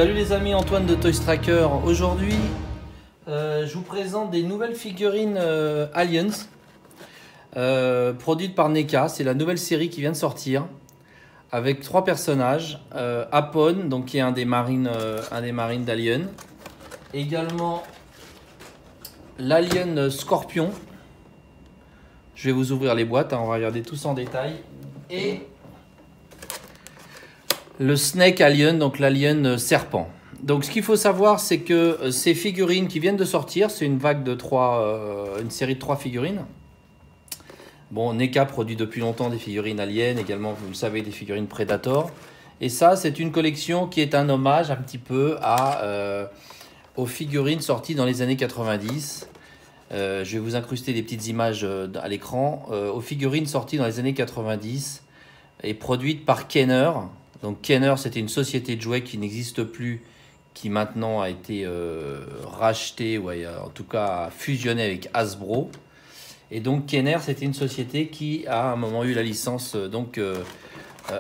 Salut les amis, Antoine de Toy Tracker. Aujourd'hui, je vous présente des nouvelles figurines Aliens produites par NECA. C'est la nouvelle série qui vient de sortir avec trois personnages. Apon, donc qui est un des marines d'Alien. Également l'Alien Scorpion. Je vais vous ouvrir les boîtes, hein, on va regarder tout ça en détail. Et le Snake Alien, donc l'Alien Serpent. Donc ce qu'il faut savoir, c'est que ces figurines qui viennent de sortir, c'est une vague de une série de 3 figurines. Bon, NECA produit depuis longtemps des figurines Alien, également, vous le savez, des figurines Predator. Et ça, c'est une collection qui est un hommage un petit peu aux figurines sorties dans les années 90. Je vais vous incruster des petites images à l'écran. Aux figurines sorties dans les années 90 et produites par Kenner. Donc Kenner, c'était une société de jouets qui n'existe plus, qui maintenant a été rachetée, ou en tout cas fusionnée avec Hasbro. Et donc Kenner, c'était une société qui a à un moment eu la licence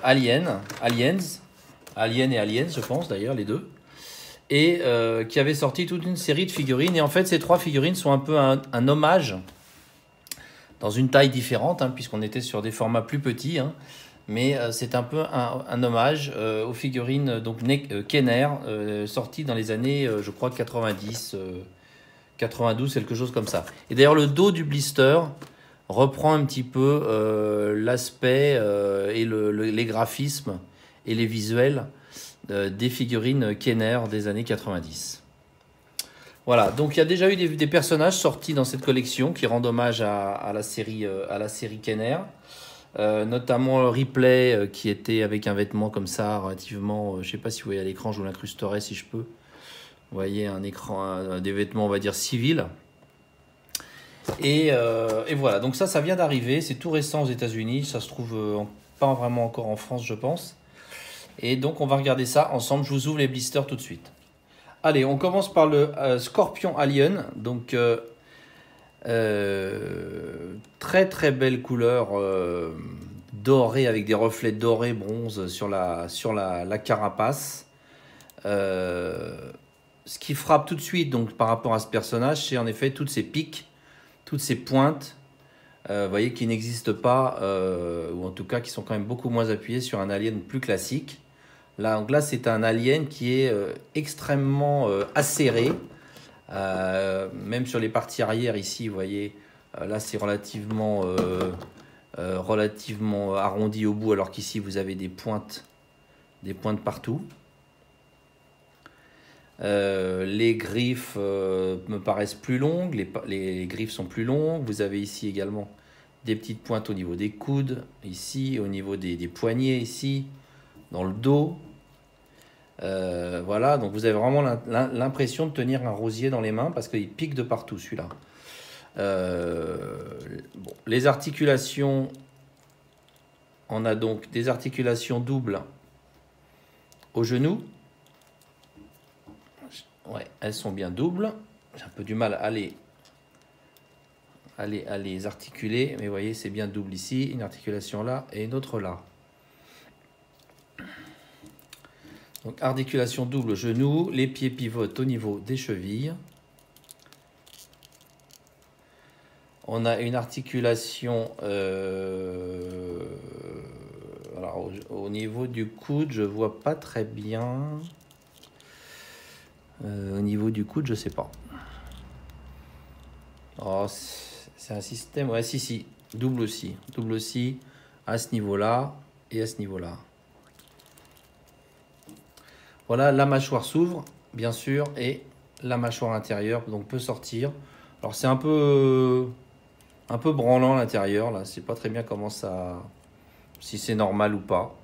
Aliens, et Aliens, je pense d'ailleurs, les deux. Et qui avait sorti toute une série de figurines. Et en fait, ces 3 figurines sont un peu un hommage, dans une taille différente, hein, puisqu'on était sur des formats plus petits, hein. Mais c'est un peu un hommage aux figurines donc Kenner, sorties dans les années, je crois, 90, 92, quelque chose comme ça. Et d'ailleurs, le dos du blister reprend un petit peu l'aspect et les graphismes et les visuels des figurines Kenner des années 90. Voilà, donc il y a déjà eu des personnages sortis dans cette collection qui rendent hommage à la série Kenner. Notamment Ripley qui était avec un vêtement comme ça relativement, je sais pas si vous voyez à l'écran, je vous l'incrusterai si je peux. Vous voyez un écran, des vêtements on va dire civils. Et voilà, donc ça vient d'arriver, c'est tout récent aux États-Unis, ça se trouve pas vraiment encore en France je pense. Et donc on va regarder ça ensemble, je vous ouvre les blisters tout de suite. Allez, on commence par le Scorpion Alien, donc très très belle couleur dorée avec des reflets dorés bronze sur la carapace. Ce qui frappe tout de suite donc par rapport à ce personnage, c'est en effet toutes ces piques, toutes ces pointes, vous voyez, qui n'existent pas, ou en tout cas qui sont quand même beaucoup moins appuyées sur un alien plus classique. Là, donc là c'est un alien qui est extrêmement acéré. Même sur les parties arrière ici, vous voyez, là c'est relativement arrondi au bout, alors qu'ici vous avez des pointes partout. Les griffes me paraissent plus longues, les griffes sont plus longues. Vous avez ici également des petites pointes au niveau des coudes, ici, au niveau des poignets, ici, dans le dos. Voilà, donc vous avez vraiment l'impression de tenir un rosier dans les mains parce qu'il pique de partout celui-là. Bon, les articulations, on a donc des articulations doubles au genou. Ouais, elles sont bien doubles. J'ai un peu du mal à les articuler, mais vous voyez, c'est bien double ici, une articulation là et une autre là. Donc articulation double genou, les pieds pivotent au niveau des chevilles. On a une articulation alors au niveau du coude, je vois pas très bien. Au niveau du coude, je sais pas. Oh, c'est un système, ouais, si, double aussi à ce niveau-là et à ce niveau-là. Voilà, la mâchoire s'ouvre, bien sûr, et la mâchoire intérieure donc peut sortir. Alors c'est un peu branlant à l'intérieur, là, c'est pas très bien comment ça, si c'est normal ou pas.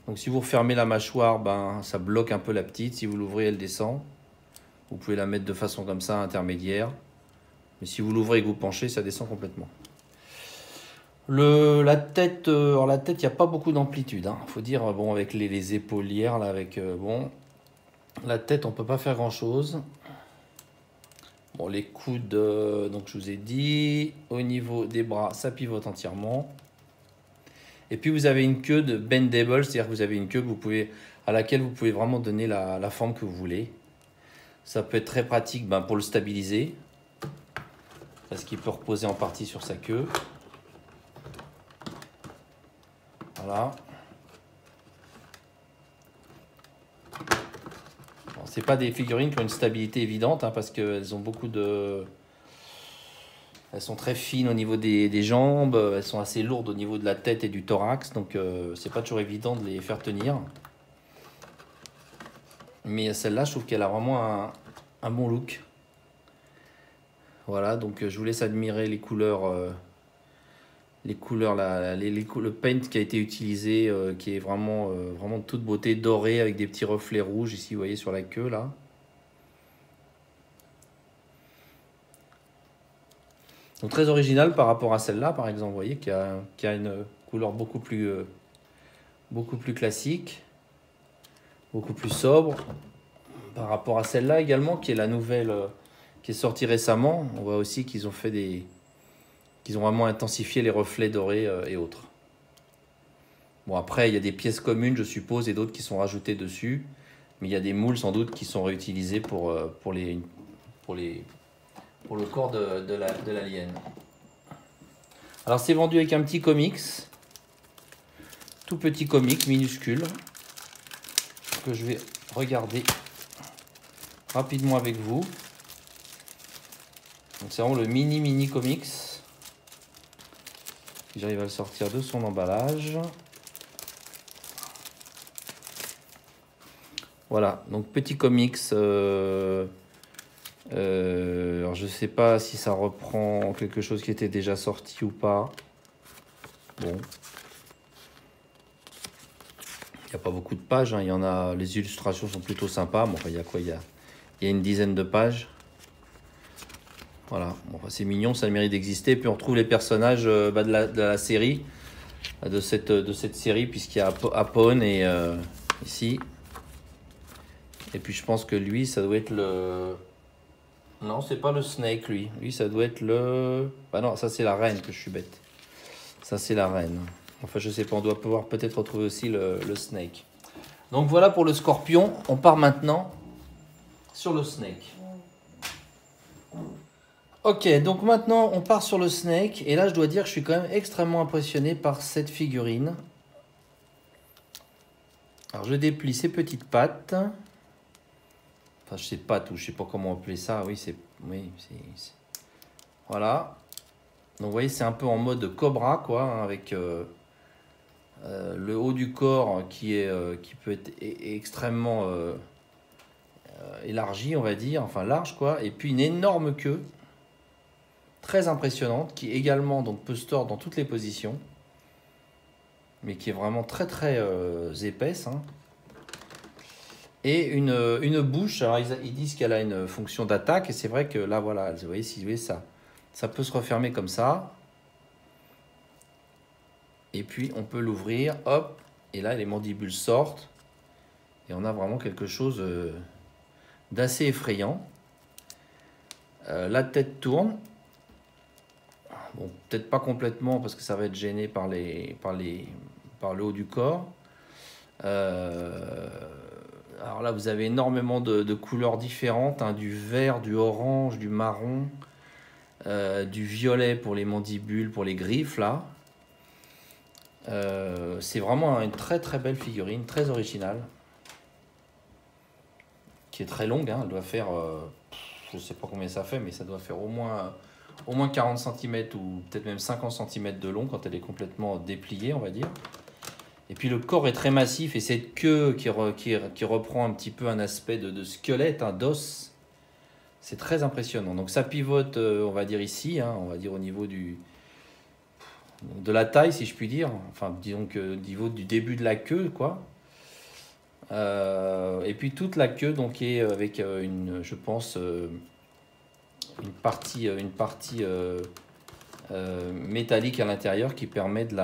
Donc si vous refermez la mâchoire, ben ça bloque un peu la petite. Si vous l'ouvrez, elle descend. Vous pouvez la mettre de façon comme ça, intermédiaire. Mais si vous l'ouvrez et que vous penchez, ça descend complètement. La tête, il n'y a pas beaucoup d'amplitude. Hein. Faut dire, bon, avec les épaulières, là, bon, la tête, on peut pas faire grand chose. Bon, les coudes, donc je vous ai dit, au niveau des bras, ça pivote entièrement. Et puis vous avez une queue de bendable, c'est-à-dire que vous avez une queue que vous pouvez à laquelle vous pouvez vraiment donner la forme que vous voulez. Ça peut être très pratique pour le stabiliser, parce qu'il peut reposer en partie sur sa queue. Voilà. Bon, c'est pas des figurines qui ont une stabilité évidente, parce qu'elles ont beaucoup de... Elles sont très fines au niveau des jambes, elles sont assez lourdes au niveau de la tête et du thorax, donc c'est pas toujours évident de les faire tenir. Mais celle-là, je trouve qu'elle a vraiment un bon look. Voilà, donc je vous laisse admirer les couleurs, le paint qui a été utilisé, qui est vraiment de toute beauté, doré avec des petits reflets rouges ici, vous voyez sur la queue là. Donc très original par rapport à celle-là, par exemple, vous voyez, qui a une couleur beaucoup plus classique, beaucoup plus sobre. Par rapport à celle-là également, qui est la nouvelle, qui est sortie récemment, on voit aussi qu'ils ont fait qu'ils ont vraiment intensifié les reflets dorés et autres. Bon, après, il y a des pièces communes, je suppose, et d'autres qui sont rajoutées dessus. Mais il y a des moules, sans doute, qui sont réutilisés pour le corps de l'alien. Alors, c'est vendu avec un petit comics. Tout petit comic, minuscule. Que je vais regarder rapidement avec vous. Donc, c'est vraiment le mini comics. Si j'arrive à le sortir de son emballage. Voilà, donc petit comics. Alors je sais pas si ça reprend quelque chose qui était déjà sorti ou pas. Bon. Il n'y a pas beaucoup de pages, il y en a, les illustrations sont plutôt sympas. Bon, enfin, il y a quoi? Il y a une dizaine de pages. Voilà, bon, c'est mignon, ça a le mérite d'exister. Puis on retrouve les personnages de la série, de cette série, puisqu'il y a Apone et ici. Et puis je pense que lui, ça doit être le... Non, c'est pas le Snake, lui. Lui, ça doit être le... Bah non, ça c'est la reine, que je suis bête. Ça c'est la reine. Enfin, je sais pas, on doit pouvoir peut-être retrouver aussi le Snake. Donc voilà pour le Scorpion. On part maintenant sur le Snake. Ok, donc maintenant on part sur le Snake. Et là, je dois dire que je suis quand même extrêmement impressionné par cette figurine. Alors, je déplie ses petites pattes. Enfin, je sais pas tout, je sais pas comment appeler ça. Oui, c'est... Voilà. Donc, vous voyez, c'est un peu en mode cobra, quoi, avec le haut du corps qui peut être extrêmement élargi, on va dire, enfin large, quoi. Et puis une énorme queue, très impressionnante, qui également donc, peut se tordre dans toutes les positions, mais qui est vraiment très très épaisse, hein. Et une bouche, alors ils disent qu'elle a une fonction d'attaque, et c'est vrai que là, voilà, vous voyez, si vous voyez ça peut se refermer comme ça. Et puis, on peut l'ouvrir, hop, et là, les mandibules sortent. Et on a vraiment quelque chose d'assez effrayant. La tête tourne. Bon, peut-être pas complètement, parce que ça va être gêné par le haut du corps. Alors là, vous avez énormément de couleurs différentes, hein, du vert, du orange, du marron, du violet pour les mandibules, pour les griffes, là. C'est vraiment une très très belle figurine, très originale, qui est très longue, hein, elle doit faire, je sais pas combien ça fait, mais ça doit faire au moins 40 cm ou peut-être même 50 cm de long quand elle est complètement dépliée, on va dire. Et puis le corps est très massif et cette queue qui reprend un petit peu un aspect de squelette, hein, d'os. C'est très impressionnant. Donc ça pivote, on va dire ici, hein, on va dire au niveau de la taille, si je puis dire. Enfin, disons que au niveau du début de la queue, quoi. Et puis toute la queue, donc, est avec je pense, une partie métallique à l'intérieur qui permet de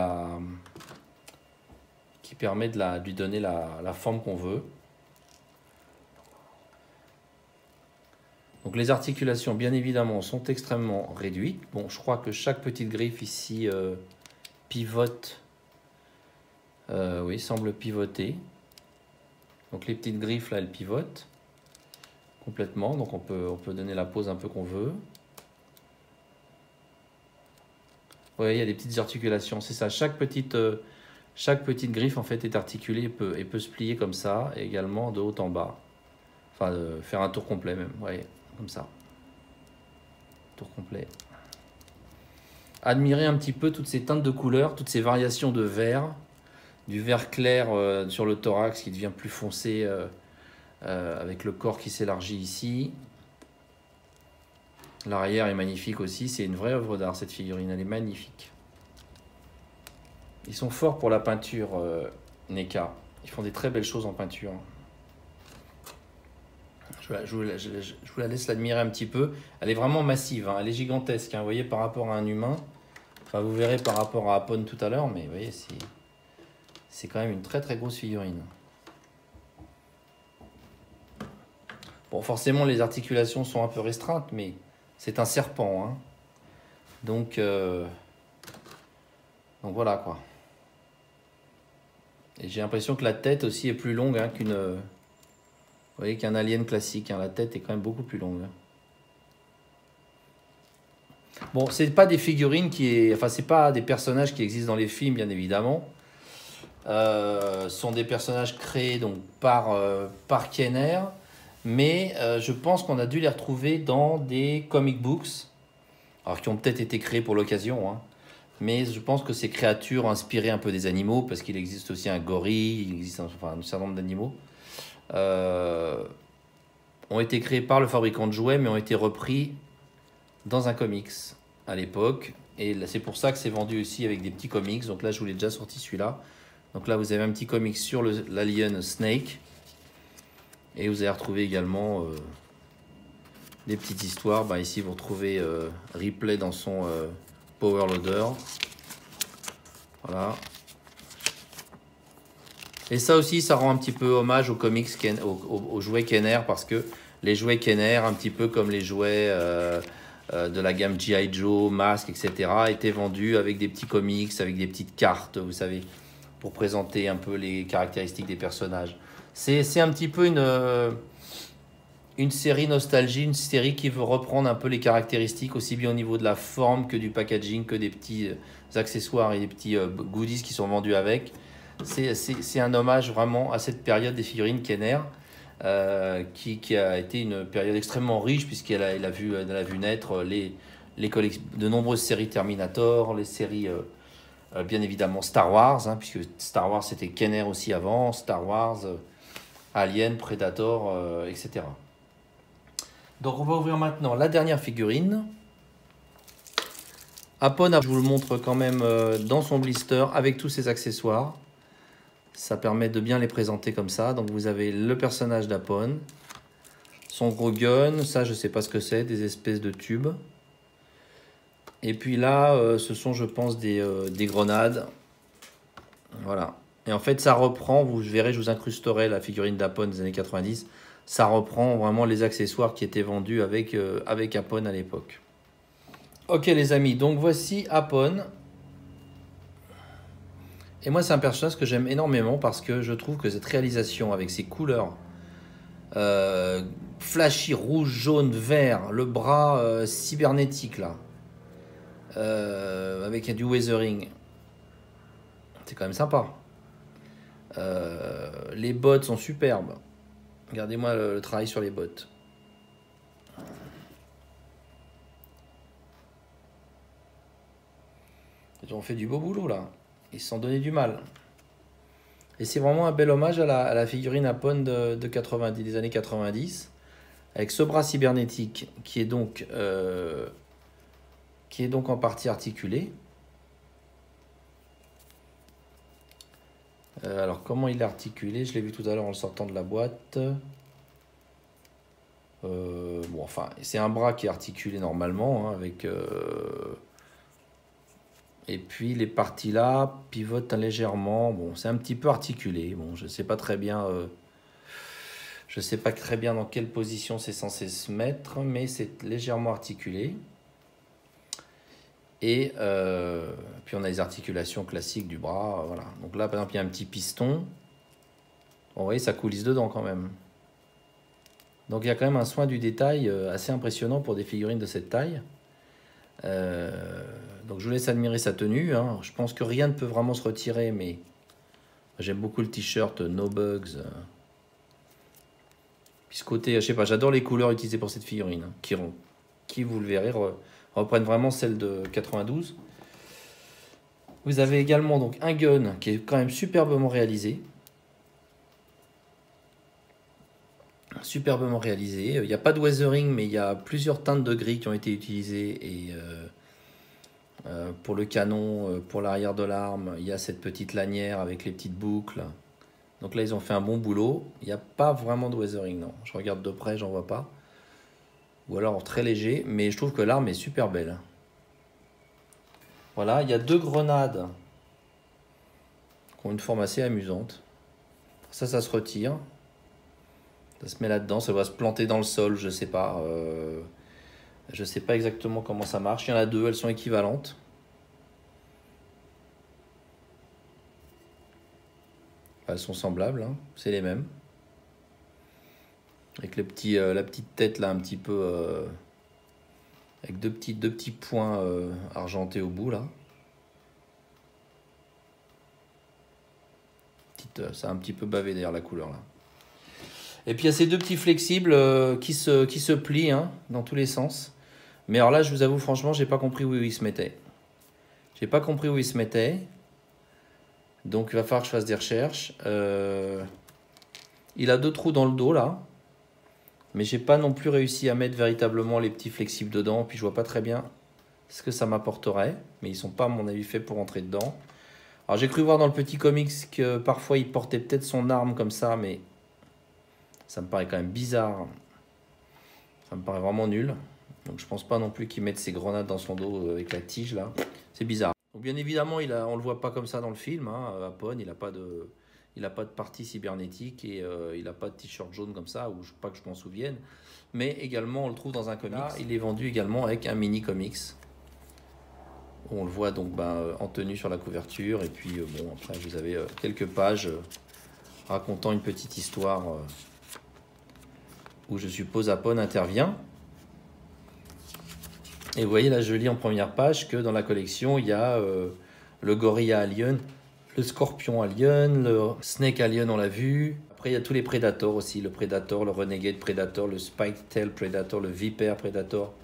lui donner la forme qu'on veut. Donc les articulations, bien évidemment, sont extrêmement réduites. Bon, je crois que chaque petite griffe ici pivote. Oui, semble pivoter. Donc les petites griffes là, elles pivotent complètement. Donc on peut donner la pose un peu qu'on veut. Vous voyez, il y a des petites articulations. C'est ça, chaque petite griffe en fait est articulée et peut se plier comme ça, et également de haut en bas. Enfin, faire un tour complet même, vous voyez, comme ça. Tour complet. Admirez un petit peu toutes ces teintes de couleurs, toutes ces variations de vert. Du vert clair sur le thorax qui devient plus foncé avec le corps qui s'élargit ici. L'arrière est magnifique aussi, c'est une vraie œuvre d'art cette figurine, elle est magnifique. Ils sont forts pour la peinture, NECA. Ils font des très belles choses en peinture. Je vous la laisse l'admirer un petit peu. Elle est vraiment massive, hein. Elle est gigantesque, hein. Vous voyez, par rapport à un humain. Enfin, vous verrez par rapport à Apone tout à l'heure, mais vous voyez, c'est quand même une très très grosse figurine. Bon, forcément, les articulations sont un peu restreintes, mais c'est un serpent, hein. Donc voilà quoi. Et j'ai l'impression que la tête aussi est plus longue, hein, vous voyez, qu'un alien classique, hein. La tête est quand même beaucoup plus longue. Bon, c'est pas des figurines enfin, c'est pas des personnages qui existent dans les films, bien évidemment. Sont des personnages créés donc par Kenner, mais je pense qu'on a dû les retrouver dans des comic books, alors qui ont peut-être été créés pour l'occasion, hein. Mais je pense que ces créatures inspirées un peu des animaux, parce qu'il existe aussi un gorille, il existe enfin, un certain nombre d'animaux, ont été créés par le fabricant de jouets, mais ont été repris dans un comics à l'époque. Et c'est pour ça que c'est vendu aussi avec des petits comics. Donc là, je vous l'ai déjà sorti celui-là. Donc là, vous avez un petit comic sur l'alien Snake. Et vous allez retrouver également des petites histoires. Bah, ici, vous retrouvez Ripley dans son Power Loader. Voilà. Et ça aussi, ça rend un petit peu hommage aux comics, aux jouets Kenner, parce que les jouets Kenner, un petit peu comme les jouets de la gamme G.I. Joe, Mask, etc., étaient vendus avec des petits comics, avec des petites cartes, vous savez, pour présenter un peu les caractéristiques des personnages. C'est un petit peu une série nostalgie, une série qui veut reprendre un peu les caractéristiques, aussi bien au niveau de la forme que du packaging, que des petits accessoires et des petits goodies qui sont vendus avec. C'est un hommage vraiment à cette période des figurines Kenner, qui a été une période extrêmement riche, puisqu'elle a vu naître de nombreuses séries Terminator, les séries bien évidemment Star Wars, hein, puisque Star Wars c'était Kenner aussi avant, Star Wars, Alien, Predator, etc. Donc on va ouvrir maintenant la dernière figurine. Apone, je vous le montre quand même dans son blister avec tous ses accessoires. Ça permet de bien les présenter comme ça. Donc vous avez le personnage d'Apone, son gros gun, ça je sais pas ce que c'est, des espèces de tubes. Et puis là, ce sont je pense des grenades. Voilà. Et en fait ça reprend, vous verrez, je vous incrusterai la figurine d'Apone des années 90. Ça reprend vraiment les accessoires qui étaient vendus avec Apone à l'époque. Ok les amis, donc voici Apone. Et moi, c'est un personnage que j'aime énormément parce que je trouve que cette réalisation avec ses couleurs flashy, rouge, jaune, vert, le bras cybernétique là, avec du weathering, c'est quand même sympa. Les bottes sont superbes. Regardez-moi le travail sur les bottes. Ils ont fait du beau boulot là. Ils se sont donné du mal. Et c'est vraiment un bel hommage à la figurine Apone des années 90, avec ce bras cybernétique qui est donc en partie articulé. Alors comment il est articulé? Je l'ai vu tout à l'heure en le sortant de la boîte. Bon, enfin, c'est un bras qui est articulé normalement, hein, avec... Et puis les parties là pivotent légèrement. Bon, c'est un petit peu articulé. Bon, je sais pas très bien. Je sais pas très bien dans quelle position c'est censé se mettre, mais c'est légèrement articulé. Et puis on a les articulations classiques du bras. Voilà. Donc là, par exemple, il y a un petit piston. Bon, vous voyez, ça coulisse dedans quand même. Donc il y a quand même un soin du détail assez impressionnant pour des figurines de cette taille. Donc je vous laisse admirer sa tenue. Hein. Je pense que rien ne peut vraiment se retirer, mais j'aime beaucoup le t-shirt No Bugs. Puis ce côté, je sais pas, j'adore les couleurs utilisées pour cette figurine, hein, qui vous le verrez, reprennent vraiment celle de 92. Vous avez également donc un gun qui est quand même superbement réalisé. Superbement réalisé. Il n'y a pas de weathering, mais il y a plusieurs teintes de gris qui ont été utilisées. Et pour le canon, pour l'arrière de l'arme, il y a cette petite lanière avec les petites boucles. Donc là, ils ont fait un bon boulot. Il n'y a pas vraiment de weathering, non. Je regarde de près, j'en vois pas. Ou alors très léger, mais je trouve que l'arme est super belle. Voilà, il y a 2 grenades qui ont une forme assez amusante. Ça se retire. Ça se met là-dedans, ça va se planter dans le sol, je sais pas. Je sais pas exactement comment ça marche. Il y en a 2, elles sont équivalentes. Elles sont semblables, hein. C'est les mêmes. Avec le petit, la petite tête là, un petit peu... avec deux petits points argentés au bout là. Ça a un petit peu bavé d'ailleurs la couleur là. Et puis il y a ces 2 petits flexibles qui se plient, hein, dans tous les sens. Mais alors là, je vous avoue franchement, j'ai pas compris où ils se mettaient. J'ai pas compris où ils se mettaient. Donc il va falloir que je fasse des recherches. Il a 2 trous dans le dos là. Mais j'ai pas non plus réussi à mettre véritablement les petits flexibles dedans. Puis je vois pas très bien ce que ça m'apporterait. Mais ils sont pas à mon avis faits pour entrer dedans. Alors j'ai cru voir dans le petit comics que parfois il portait peut-être son arme comme ça. Mais ça me paraît quand même bizarre. Ça me paraît vraiment nul. Donc je pense pas non plus qu'il mette ses grenades dans son dos avec la tige là. C'est bizarre. Donc bien évidemment, on le voit pas comme ça dans le film. Hein. Apone, il a pas de partie cybernétique et il n'a pas de t-shirt jaune comme ça, ou pas que je m'en souvienne. Mais également, on le trouve dans un comics. Là, il est vendu également avec un mini comics. On le voit donc en tenue sur la couverture. Et puis bon, après vous avez quelques pages racontant une petite histoire où je suppose Apone intervient. Et vous voyez là, je lis en première page que dans la collection, il y a le gorilla alien, le scorpion alien, le snake alien, on l'a vu. Après, il y a tous les prédateurs aussi, le Predator, le Renegade Predator, le Spike-tail Predator, le Viper Predator.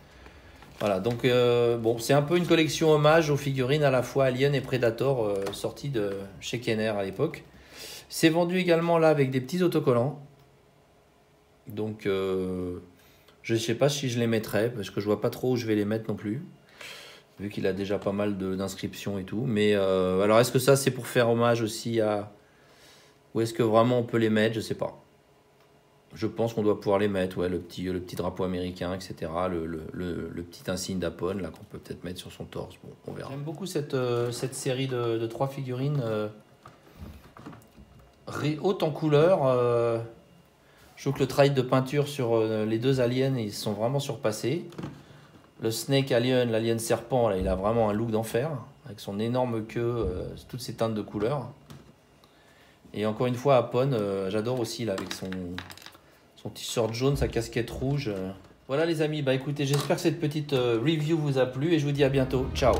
Voilà, donc bon, c'est un peu une collection hommage aux figurines à la fois Alien et Predator sorties de chez Kenner à l'époque. C'est vendu également là avec des petits autocollants. Donc je ne sais pas si je les mettrai parce que je vois pas trop où je vais les mettre non plus. Vu qu'il a déjà pas mal d'inscriptions et tout. Mais alors est-ce que ça c'est pour faire hommage aussi à... Ou est-ce que vraiment on peut les mettre? Je sais pas. Je pense qu'on doit pouvoir les mettre, ouais, le petit drapeau américain, etc. Le petit insigne d'Apone là qu'on peut peut-être mettre sur son torse. Bon, on verra. J'aime beaucoup cette série de 3 figurines hautes en couleur. Je trouve que le travail de peinture sur les 2 aliens, ils sont vraiment surpassés. Le Snake Alien, l'alien serpent, là, il a vraiment un look d'enfer, avec son énorme queue, toutes ces teintes de couleurs. Et encore une fois, Apone, j'adore aussi, là, avec son t-shirt jaune, sa casquette rouge. Voilà les amis, bah écoutez, j'espère que cette petite review vous a plu et je vous dis à bientôt. Ciao!